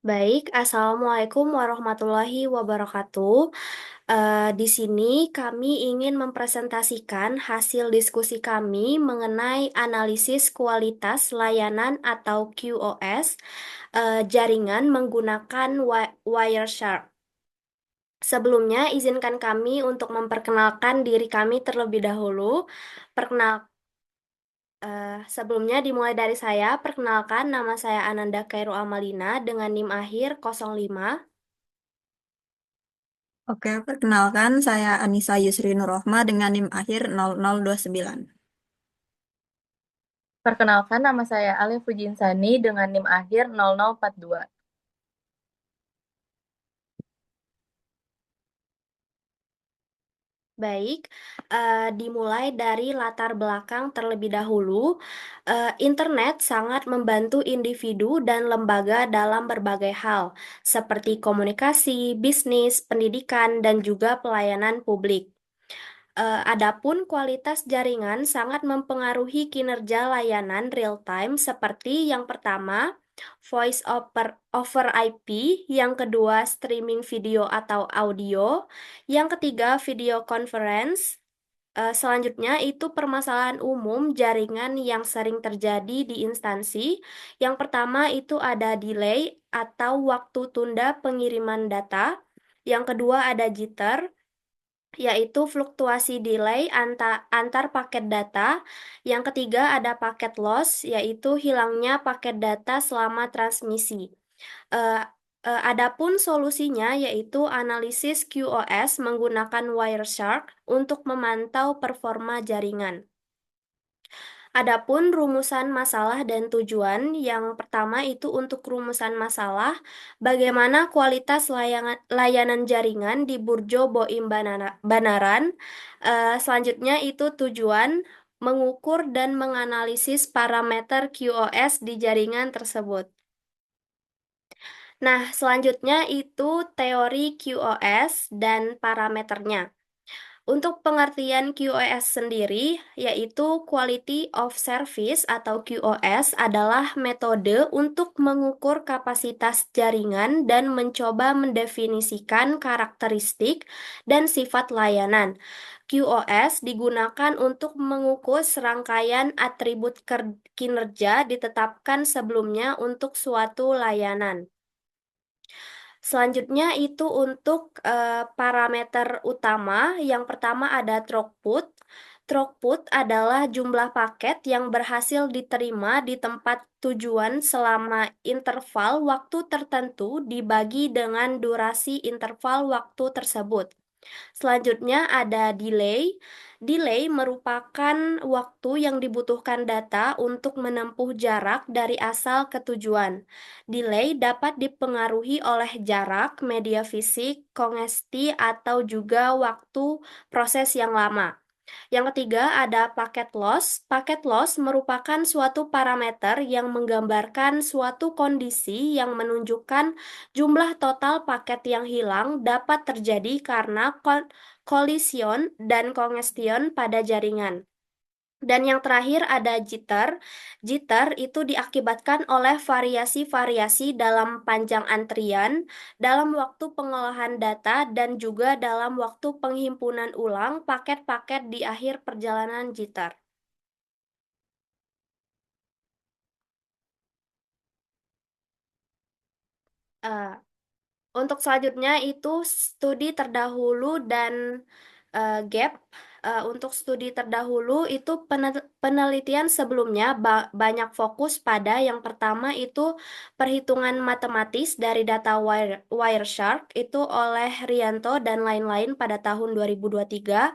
Baik, Assalamualaikum warahmatullahi wabarakatuh. Di sini kami ingin mempresentasikan hasil diskusi kami mengenai analisis kualitas layanan atau QoS jaringan menggunakan Wireshark. Sebelumnya, izinkan kami untuk memperkenalkan diri kami terlebih dahulu. Perkenal, Sebelumnya dimulai dari saya, perkenalkan nama saya Ananda Khairul Amalina dengan NIM akhir 05. Oke, perkenalkan saya Anissa Yusri Nurrohma dengan NIM akhir 0029. Perkenalkan, nama saya Alia Fujinsani dengan NIM akhir 0042. Baik, dimulai dari latar belakang terlebih dahulu. Internet sangat membantu individu dan lembaga dalam berbagai hal, seperti komunikasi, bisnis, pendidikan, dan juga pelayanan publik. Adapun kualitas jaringan sangat mempengaruhi kinerja layanan real-time seperti yang pertama, voice over IP, yang kedua, streaming video atau audio, yang ketiga, video conference. Selanjutnya itu permasalahan umum jaringan yang sering terjadi di instansi. Yang pertama itu ada delay atau waktu tunda pengiriman data. Yang kedua ada jitter, yaitu fluktuasi delay antar paket data. Yang ketiga ada paket loss, yaitu hilangnya paket data selama transmisi. Eh, Adapun solusinya yaitu analisis QoS menggunakan Wireshark untuk memantau performa jaringan. Adapun rumusan masalah dan tujuan, yang pertama itu untuk rumusan masalah, bagaimana kualitas layanan jaringan di Burjo Boim Banaran. Selanjutnya itu tujuan, mengukur dan menganalisis parameter QoS di jaringan tersebut. Nah, selanjutnya itu teori QoS dan parameternya. Untuk pengertian QoS sendiri, yaitu Quality of Service atau QoS adalah metode untuk mengukur kapasitas jaringan dan mencoba mendefinisikan karakteristik dan sifat layanan. QoS digunakan untuk mengukur serangkaian atribut kinerja ditetapkan sebelumnya untuk suatu layanan. Selanjutnya itu untuk parameter utama. Yang pertama ada throughput. Throughput adalah jumlah paket yang berhasil diterima di tempat tujuan selama interval waktu tertentu dibagi dengan durasi interval waktu tersebut. Selanjutnya ada delay. Delay merupakan waktu yang dibutuhkan data untuk menempuh jarak dari asal ke tujuan. Delay dapat dipengaruhi oleh jarak, media fisik, kongesti, atau juga waktu proses yang lama. Yang ketiga ada paket loss. Paket loss merupakan suatu parameter yang menggambarkan suatu kondisi yang menunjukkan jumlah total paket yang hilang dapat terjadi karena kolision dan kongestion pada jaringan. Dan yang terakhir ada jitter. Jitter itu diakibatkan oleh variasi-variasi dalam panjang antrian, dalam waktu pengolahan data, dan juga dalam waktu penghimpunan ulang paket-paket di akhir perjalanan jitter. Eh, Untuk selanjutnya itu studi terdahulu dan gap. Untuk studi terdahulu itu penelitian sebelumnya banyak fokus pada yang pertama itu perhitungan matematis dari data Wireshark itu oleh Rianto dan lain-lain pada tahun 2023.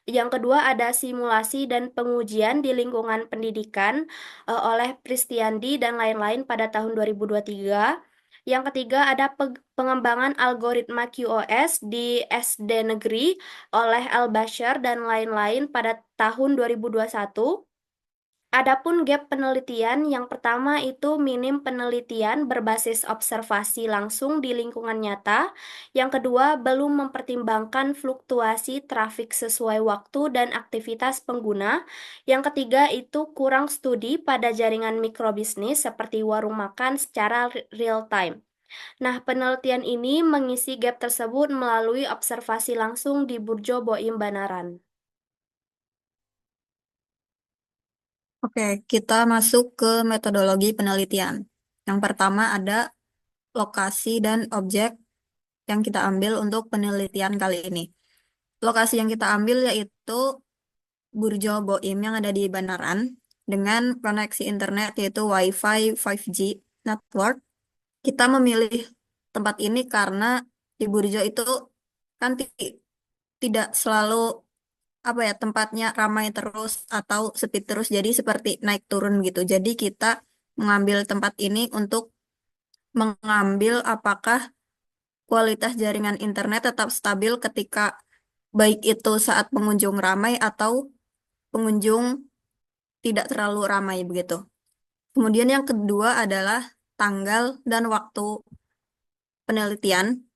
Yang kedua ada simulasi dan pengujian di lingkungan pendidikan oleh Pristiandi dan lain-lain pada tahun 2023. Yang ketiga ada pengembangan algoritma QoS di SD negeri oleh Al-Bashar dan lain-lain pada tahun 2021. Adapun gap penelitian, yang pertama itu minim penelitian berbasis observasi langsung di lingkungan nyata. Yang kedua, belum mempertimbangkan fluktuasi trafik sesuai waktu dan aktivitas pengguna. Yang ketiga itu kurang studi pada jaringan mikrobisnis seperti warung makan secara real time. Nah, penelitian ini mengisi gap tersebut melalui observasi langsung di Burjo Boim Banaran. Oke, kita masuk ke metodologi penelitian. Yang pertama ada lokasi dan objek yang kita ambil untuk penelitian kali ini. Lokasi yang kita ambil yaitu Burjo Boim yang ada di Banaran dengan koneksi internet yaitu Wi-Fi 5G network. Kita memilih tempat ini karena di Burjo itu kan tidak selalu apa ya tempatnya ramai terus atau sepi terus jadi seperti naik turun gitu. Jadi kita mengambil tempat ini untuk mengambil apakah kualitas jaringan internet tetap stabil ketika baik itu saat pengunjung ramai atau pengunjung tidak terlalu ramai begitu. Kemudian yang kedua adalah tanggal dan waktu penelitian.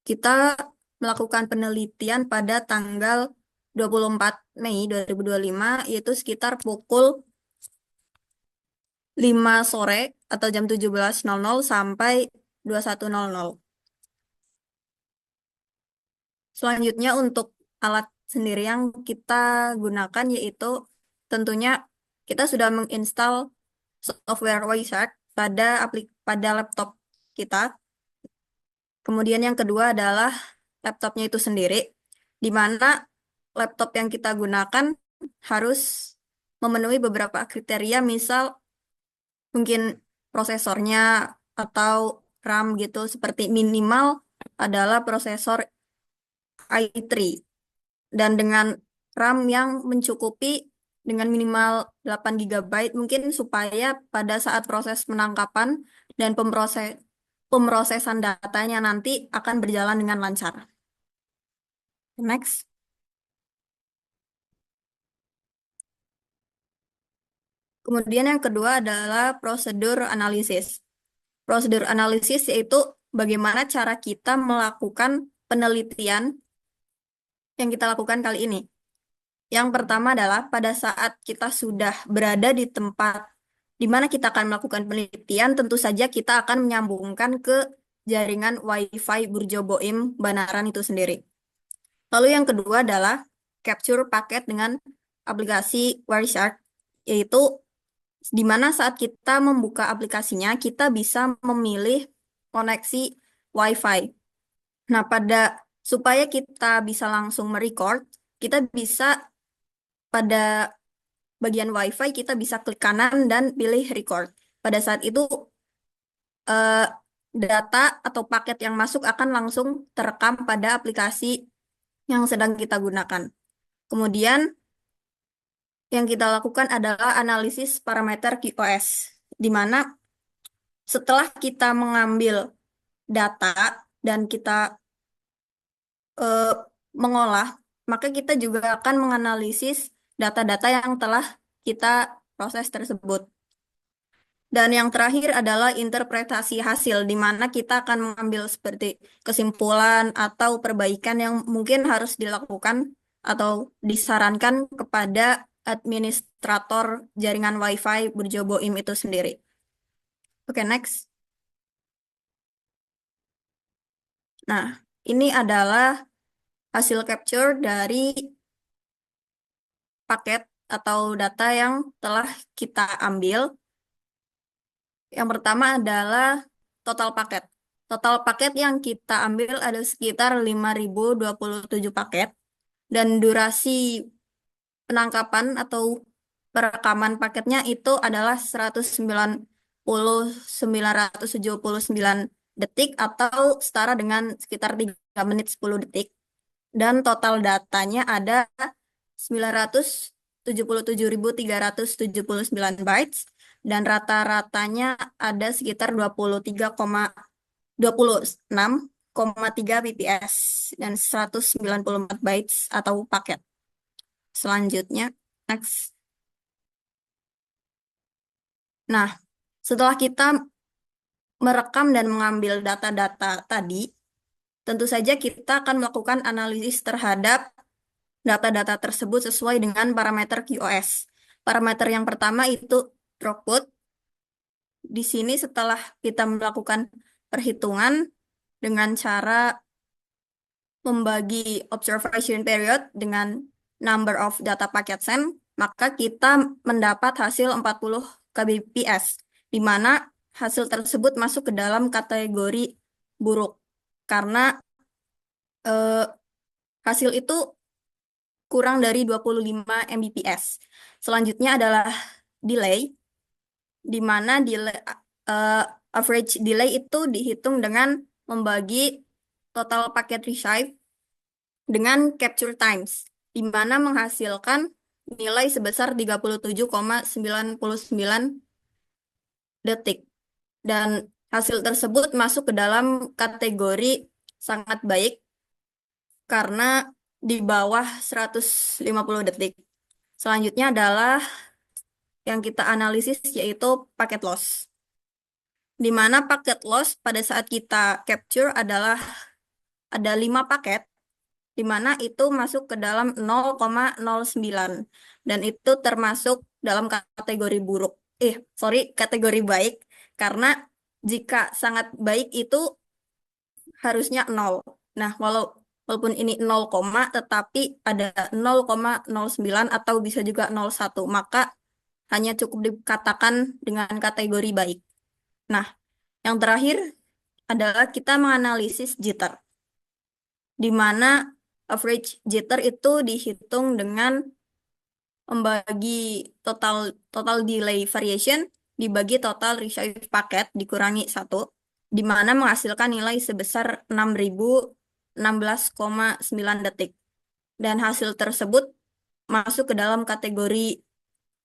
Kita melakukan penelitian pada tanggal 24 Mei 2025 yaitu sekitar pukul 5 sore atau jam 17.00 sampai 21.00. Selanjutnya untuk alat sendiri yang kita gunakan yaitu tentunya kita sudah menginstal software Wishart pada laptop kita. Kemudian yang kedua adalah laptopnya itu sendiri, di mana laptop yang kita gunakan harus memenuhi beberapa kriteria, misal mungkin prosesornya atau RAM gitu, seperti minimal adalah prosesor i3 dan dengan RAM yang mencukupi dengan minimal 8 GB mungkin supaya pada saat proses penangkapan dan pemrosesan datanya nanti akan berjalan dengan lancar. Next. Kemudian yang kedua adalah prosedur analisis. Prosedur analisis yaitu bagaimana cara kita melakukan penelitian yang kita lakukan kali ini. Yang pertama adalah pada saat kita sudah berada di tempat di mana kita akan melakukan penelitian, tentu saja kita akan menyambungkan ke jaringan Wi-Fi Burjo Boim Banaran itu sendiri. Lalu yang kedua adalah capture paket dengan aplikasi Wireshark, yaitu di mana saat kita membuka aplikasinya, kita bisa memilih koneksi Wi-Fi. Nah, supaya kita bisa langsung merecord, kita bisa pada bagian Wi-Fi kita bisa klik kanan dan pilih record. Pada saat itu eh, data atau paket yang masuk akan langsung terekam pada aplikasi yang sedang kita gunakan. Kemudian yang kita lakukan adalah analisis parameter QoS, di mana setelah kita mengambil data dan kita eh, mengolah, maka kita juga akan menganalisis data-data yang telah kita proses tersebut. Dan yang terakhir adalah interpretasi hasil, di mana kita akan mengambil seperti kesimpulan atau perbaikan yang mungkin harus dilakukan atau disarankan kepada administrator jaringan Wi-Fi Burjo Boim itu sendiri. Oke, next. Nah, ini adalah hasil capture dari paket atau data yang telah kita ambil. Yang pertama adalah total paket. Total paket yang kita ambil ada sekitar 5.027 paket. Dan durasi penangkapan atau perekaman paketnya itu adalah 199.979 detik atau setara dengan sekitar 3 menit 10 detik. Dan total datanya ada 977.379 bytes dan rata-ratanya ada sekitar 26,3 pps dan 194 bytes atau paket. Selanjutnya, next. Nah, setelah kita merekam dan mengambil data-data tadi, tentu saja kita akan melakukan analisis terhadap data-data tersebut sesuai dengan parameter QoS. Parameter yang pertama itu throughput. Di sini setelah kita melakukan perhitungan dengan cara membagi observation period dengan number of data packet sent, maka kita mendapat hasil 40 kbps, di mana hasil tersebut masuk ke dalam kategori buruk, karena eh, hasil itu kurang dari 25 Mbps. Selanjutnya adalah delay, di mana eh, average delay itu dihitung dengan membagi total paket receive dengan capture times, di mana menghasilkan nilai sebesar 37,99 detik. Dan hasil tersebut masuk ke dalam kategori sangat baik karena di bawah 150 detik. Selanjutnya adalah yang kita analisis yaitu paket loss, di mana paket loss pada saat kita capture adalah ada 5 paket, di mana itu masuk ke dalam 0,09 dan itu termasuk dalam kategori buruk. Kategori baik, karena jika sangat baik itu harusnya 0. Nah, walaupun ini 0, tetapi ada 0,09 atau bisa juga 0,1, maka hanya cukup dikatakan dengan kategori baik. Nah, yang terakhir adalah kita menganalisis jitter, di mana average jitter itu dihitung dengan membagi total total delay variation dibagi total receive paket dikurangi 1, di mana menghasilkan nilai sebesar 6.016,9 detik. Dan hasil tersebut masuk ke dalam kategori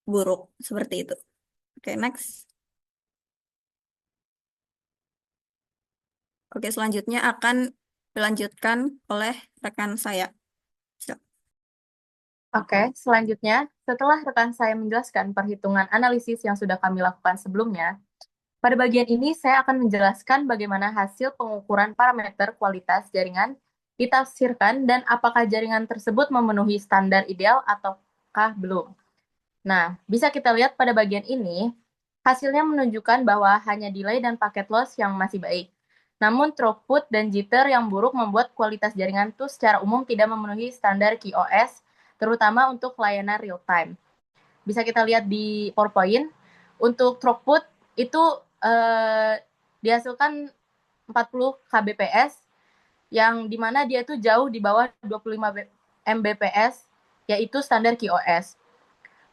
buruk, seperti itu. Oke, next. Oke, selanjutnya akan dilanjutkan oleh rekan saya. Oke, selanjutnya, setelah rekan saya menjelaskan perhitungan analisis yang sudah kami lakukan sebelumnya, pada bagian ini saya akan menjelaskan bagaimana hasil pengukuran parameter kualitas jaringan ditafsirkan dan apakah jaringan tersebut memenuhi standar ideal ataukah belum. Nah, bisa kita lihat pada bagian ini, hasilnya menunjukkan bahwa hanya delay dan paket loss yang masih baik. Namun throughput dan jitter yang buruk membuat kualitas jaringan itu secara umum tidak memenuhi standar QoS, terutama untuk layanan real time. Bisa kita lihat di PowerPoint, untuk throughput itu dihasilkan 40 kbps, yang dimana dia itu jauh di bawah 25 Mbps, yaitu standar QoS.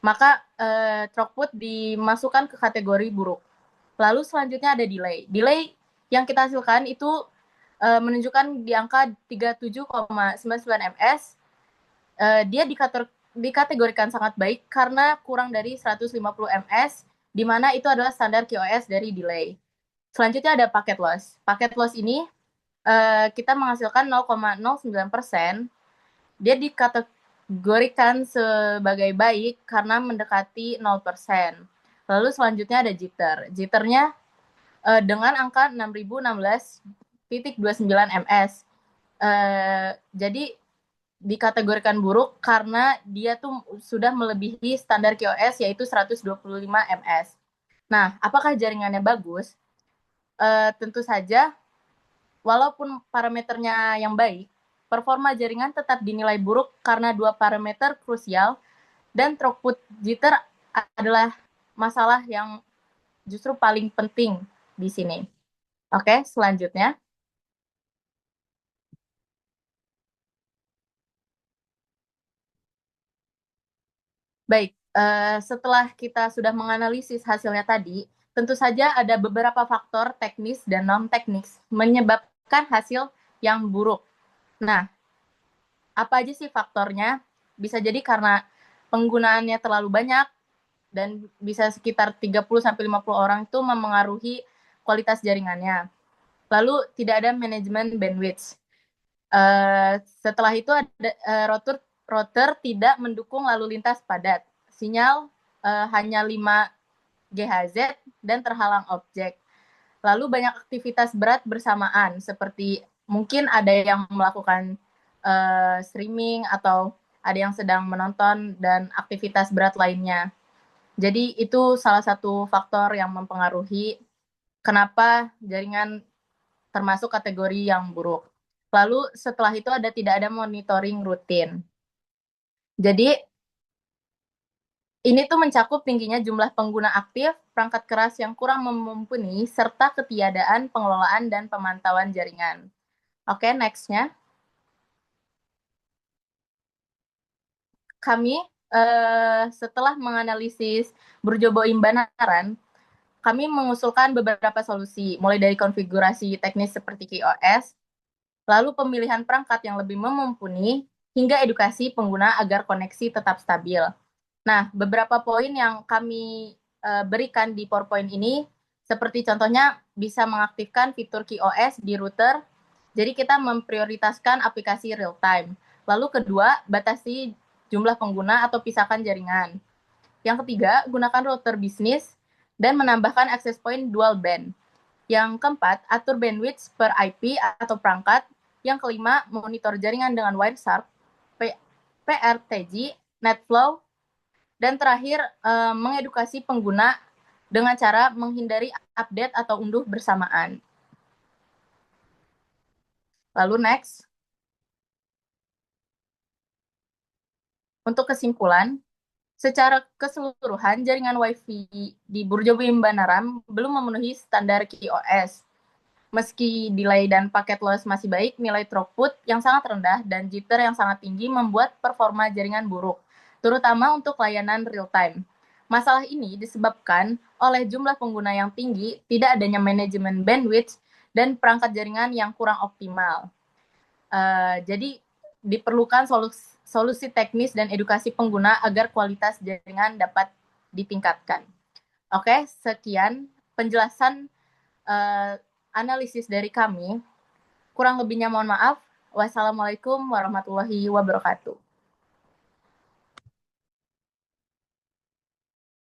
Maka throughput dimasukkan ke kategori buruk. Lalu selanjutnya ada delay. Delay yang kita hasilkan itu menunjukkan di angka 37,99 ms. Dia dikategorikan sangat baik karena kurang dari 150 ms, di mana itu adalah standar QoS dari delay. Selanjutnya ada paket loss. Paket loss ini kita menghasilkan 0,09%. Dia dikategorikan sebagai baik karena mendekati 0%. Lalu selanjutnya ada jitter. Jitternya dengan angka 6.016,29 ms. Jadi dikategorikan buruk karena dia tuh sudah melebihi standar QoS yaitu 125 ms. Nah, apakah jaringannya bagus? Tentu saja, walaupun parameternya yang baik, performa jaringan tetap dinilai buruk karena dua parameter krusial, dan throughput jitter adalah masalah yang justru paling penting di sini. Oke, selanjutnya. Baik, setelah kita sudah menganalisis hasilnya tadi, tentu saja ada beberapa faktor teknis dan non-teknis menyebabkan hasil yang buruk. Nah, apa aja sih faktornya? Bisa jadi karena penggunaannya terlalu banyak, dan bisa sekitar 30-50 orang itu memengaruhi kualitas jaringannya. Lalu tidak ada manajemen bandwidth. Setelah itu ada router tidak mendukung lalu lintas padat. Sinyal hanya 5 GHz dan terhalang objek. Lalu banyak aktivitas berat bersamaan, seperti mungkin ada yang melakukan streaming atau ada yang sedang menonton dan aktivitas berat lainnya. Jadi itu salah satu faktor yang mempengaruhi kenapa jaringan termasuk kategori yang buruk. Lalu setelah itu tidak ada monitoring rutin. Jadi ini tuh mencakup tingginya jumlah pengguna aktif, perangkat keras yang kurang mumpuni, serta ketiadaan pengelolaan dan pemantauan jaringan. Oke, next-nya. Kami setelah menganalisis Burjobo Imbanaran, kami mengusulkan beberapa solusi, mulai dari konfigurasi teknis seperti QoS, lalu pemilihan perangkat yang lebih mumpuni, hingga edukasi pengguna agar koneksi tetap stabil. Nah, beberapa poin yang kami berikan di PowerPoint ini, seperti contohnya bisa mengaktifkan fitur QoS di router, jadi kita memprioritaskan aplikasi real time. Lalu kedua, batasi jumlah pengguna atau pisahkan jaringan. Yang ketiga, gunakan router bisnis dan menambahkan access point dual band. Yang keempat, atur bandwidth per IP atau perangkat. Yang kelima, monitor jaringan dengan Wireshark, PRTG, NetFlow. Dan terakhir, mengedukasi pengguna dengan cara menghindari update atau unduh bersamaan. Lalu next. Untuk kesimpulan, secara keseluruhan jaringan Wi-Fi di Burjobo Imbanaram belum memenuhi standar QoS. Meski delay dan paket loss masih baik, nilai throughput yang sangat rendah dan jitter yang sangat tinggi membuat performa jaringan buruk, terutama untuk layanan real-time. Masalah ini disebabkan oleh jumlah pengguna yang tinggi, tidak adanya manajemen bandwidth, dan perangkat jaringan yang kurang optimal. Jadi diperlukan solusi teknis dan edukasi pengguna agar kualitas jaringan dapat ditingkatkan. Oke, sekian penjelasan analisis dari kami. Kurang lebihnya mohon maaf. Wassalamualaikum warahmatullahi wabarakatuh.